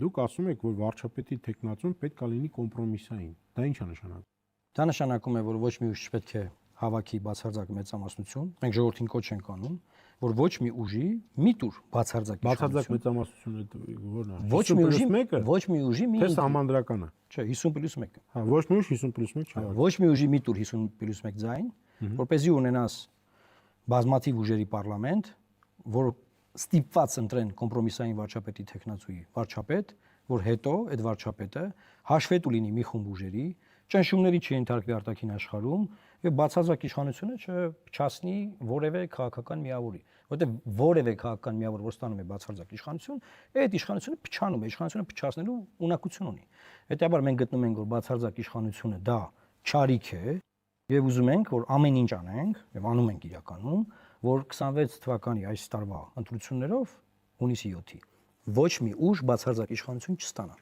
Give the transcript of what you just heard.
Դուք ասում եք, որ վարչապետի տեխնացուն պետք է լինի կոմպրոմիսային։ Դա ի՞նչ է նշանակում։ Դա նշանակում է, որ ոչ մի ուժ չպետք է հավաքի բացարձակ մեծամասնություն։ Մենք ժողովրդին կոչ ենք անում, որ ոչ մի ուժի մի տուր բացարձակ Բացարձակ մեծամասնությունը որն է։ Ոչ մի ուժի 50+1-ը։ Ոչ մի ուժի մի Թե համանդրականը։ Չէ, 50+1-ը։ Հա, ոչ մի ուժ 50+1 չի։ Ոչ մի ուժի մի տուր 50+1 ձայն, որպեսզի ունենաս բազմաթիվ ուժերի պարլամենտ, որ ստիպված ընտրեն կոմպրոմիսային վարչապետի տեխնացուի վարչապետ, որ հետո այդ վարչապետը հաշվետու լինի մի խումբ ուժերի, ճնշումների չընթարկվի արտաքին աշխարհում եւ բացարձակ իշխանությունը չփչացնի որևէ քաղաքական միավորի, որտեղ որևէ քաղաքական միավոր, որ ստանում է բացարձակ իշխանություն, այդ իշխանությունը փչանում է, իշխանությունը փչացնելու ունակություն ունի։ Հետեւաբար մենք գտնում ենք, որ բացարձակ իշխանությունը դա չարիք է եւ ուզում ենք, որ ամեն ինչ անենք եւ անում ենք իրականում, որ 26 թվականի այս տարվա ընտրություններով հունիսի 7-ի ոչ մի ուժ բացարձակ իշխանություն չստանա։